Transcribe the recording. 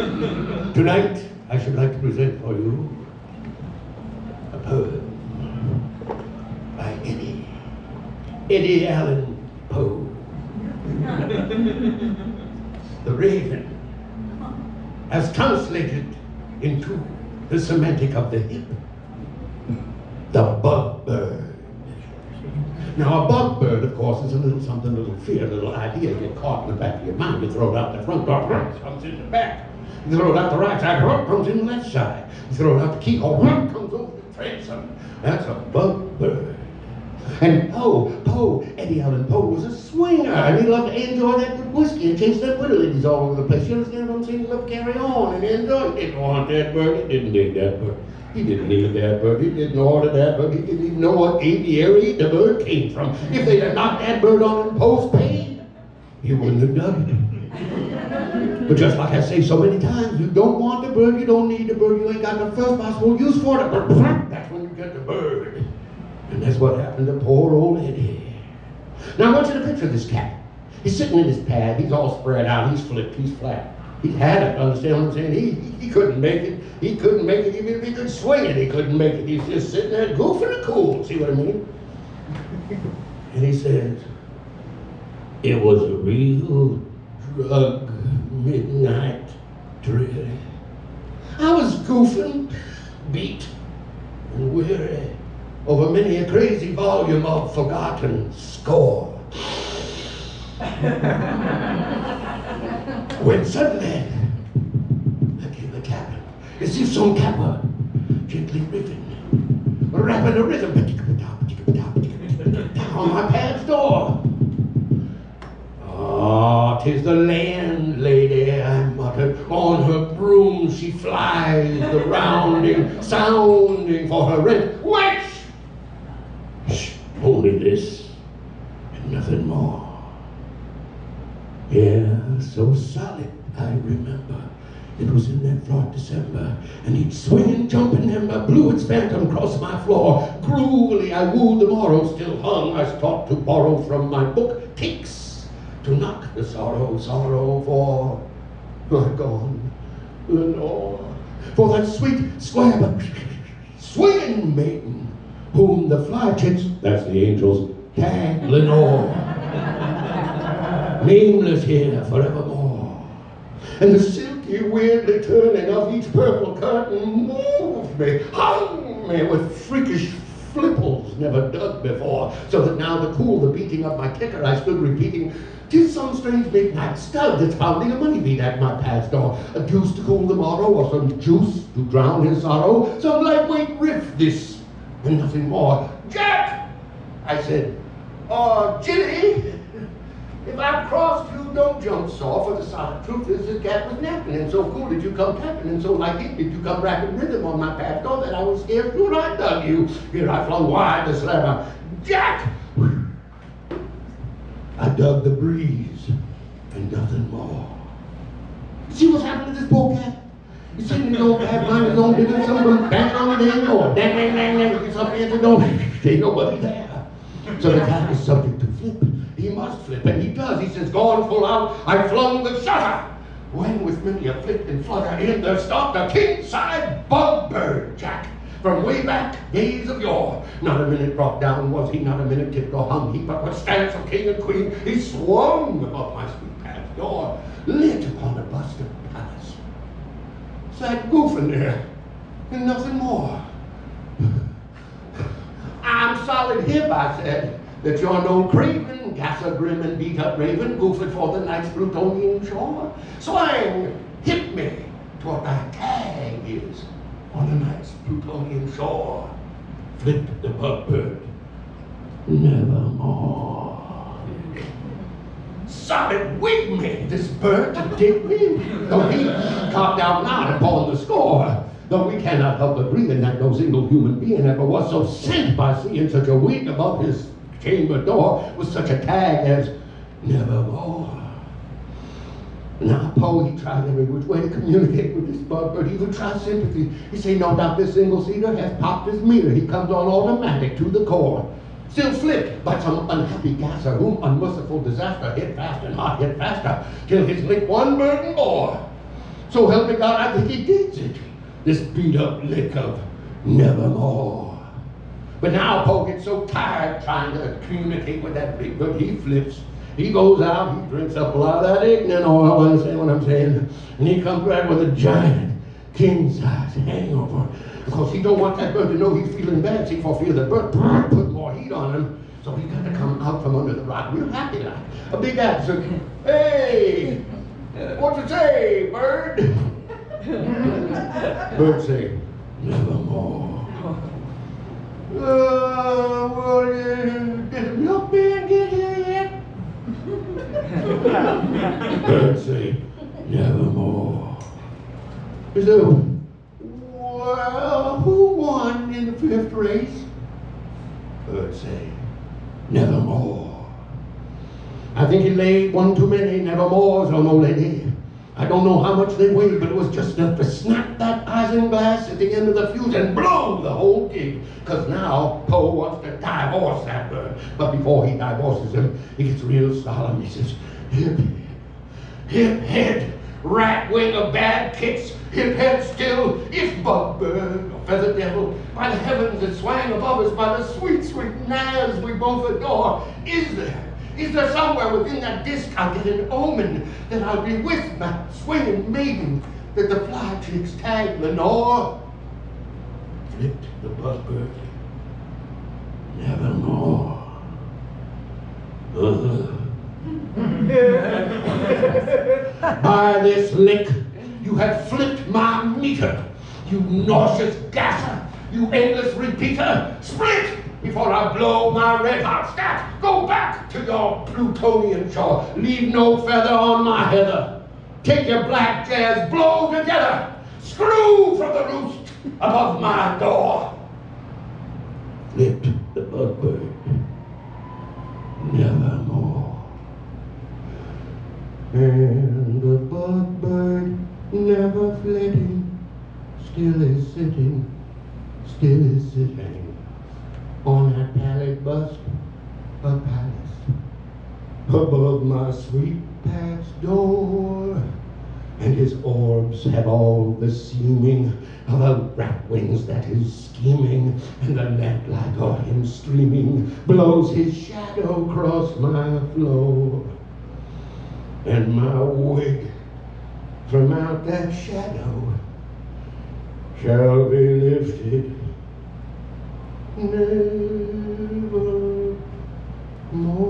Tonight, I should like to present for you a poem by Eddie Allan Poe. The Raven, as translated into the semantic of the hip, the bug bird. Now, a bug bird, of course, is a little something, a little fear, a little idea. You get caught in the back of your mind. You throw it out the front door, comes in the back. You throw it out the right side, comes in the left side. You throw it out the keyhole, comes over the transom. That's a bug bird. And Poe, Eddie Allan Poe was a swinger, and he loved to enjoy that good whiskey and chase that widow ladies all over the place. You understand what I'm saying? He loved to carry on and enjoy. He didn't want that bird. He didn't need that bird. He didn't need that bird. He didn't order that bird. He didn't even know what aviary the bird came from. If they'd have knocked that bird on in postpaid, he wouldn't have done it. But just like I say so many times, you don't want the bird, you don't need the bird, you ain't got the first possible use for it. That's when you get the bird. And that's what happened to poor old Eddie. Now I want you to picture this cat. He's sitting in his pad, he's all spread out, he's flipped, he's flat. He had it, understand what I'm saying? He couldn't make it. He couldn't make it even if he could swing it. He couldn't make it. He's just sitting there goofing and cool. See what I mean? And he says, it was a real drug midnight drill. I was goofing, beat, and weary over many a crazy volume of forgotten score. When suddenly, I came a tapping, as if some cat were gently riffing, rapping a rhythm, on my pad's door. Ah, 'tis the landlady, I muttered. On her broom she flies, the rounding, sounding for her rent. Wait! Shh, only this, and nothing more. Yeah, so solid, I remember. It was in that fraught December, and each swinging, jumping ember blew its phantom across my floor. Cruelly I wooed the morrow, still hung, I sought to borrow from my book ticks, to knock the sorrow for my gone Lenore, for that sweet, square, but swinging maiden, whom the fly chicks, that's the angels, tag Lenore. Nameless here forevermore. And the silky, weirdly turning of each purple curtain moved me, hung me with freakish flipples never dug before, so that now the cool, the beating of my ticker I stood repeating, 'tis some strange midnight stud that's pounding a money beat at my pad's door, a deuce to cool the morrow, or some juice to drown his sorrow, some lightweight riff this, and nothing more. Jack! I said, oh, Jilly, if I've crossed you, don't jump sore, for the solid truth is this cat was napping, and so cool did you come tapping, and so like it did you come rapping rhythm on my pad's door that I was scared to I dug you. Here I flung wide the slammer. Jack! I dug the breeze, and nothing more. You see what's happening to this poor cat? You see his old cat mind his own business, someone bang on the damn door. Dang, dang, dang, dang, get something at the door. Ain't nobody there. So the cat is subject to flip. He must flip, and he does. He says, gone full out, I flung the shutter. When with many a flip and flutter in there stopped a king-side bug bird, Jack, from way back days of yore. Not a minute brought down was he, not a minute tipped or hung he, but with stance of king and queen, he swung above my sweet pad's door, lit upon a bust of Pallas. Sat goofing there, and nothing more. I'm solid hip, I said, that you're no craven, gasser grim and beat up raven, goofing for the night's Plutonian shore. Swang, hit me, to what thy tag is on the night's Plutonian shore. Flip the bug bird, nevermore. Solid wig me, this bird to dig me, though he carved out not upon the score. Though we cannot help but breathing that no single human being ever was so sent by seeing such a wig above his chamber door with such a tag as nevermore. Now, Poe, he tried every which way to communicate with this bug bird. He would try sympathy. He say, no doubt this single-seater has popped his meter. He comes on automatic to the core. Still flipped by some unhappy gasser whom unmerciful disaster hit fast and not hit faster, till his link one burden bore. So help me God, I think he digs it. This beat up lick of nevermore. But now Poe gets so tired trying to communicate with that big bird, he flips. He goes out, he drinks up a lot of that ignorant oil, understand what I'm saying? And he comes back with a giant king-size hangover. Because he don't want that bird to know he's feeling bad. See, for fear the bird put more heat on him. So he's got to come out from under the rock real happy like. A big absent. Hey, what you say, bird? Bird say, nevermore. Well, did the milkman get here yet? Bird say, nevermore. He said, well, who won in the 5th race? Bird say, nevermore. I think he laid one too many nevermores on old lady. I don't know how much they weighed, but it was just enough to snap that isinglass at the end of the fuse and blow the whole gig. Because now Poe wants to divorce that bird. But before he divorces him, he gets real solemn. He says, hip head, rat wing of bad kicks, hip head still, if bug bird or feather devil, by the heavens that swang above us, by the sweet, sweet Naz we both adore, is there somewhere within that disc I'll get an omen that I'll be with my swinging maiden, that the fly chicks tag Lenore? Flipped the buzzbird, nevermore. By this lick, you have flipped my meter, you nauseous gasser, you endless repeater. Split before I blow my red hot stat. Go back to your Plutonian shore. Leave no feather on my heather. Take your black jazz, blow together. Screw from the roost above my door. Flipped the bugbird, nevermore. And the bugbird, never flitting, still is sitting on that pallid bust, a palace above my sweet past door. And his orbs have all the seeming of a rat wings that is scheming, and the lamplight o'er him streaming blows his shadow across my floor. And my wig from out that shadow shall be lifted never more.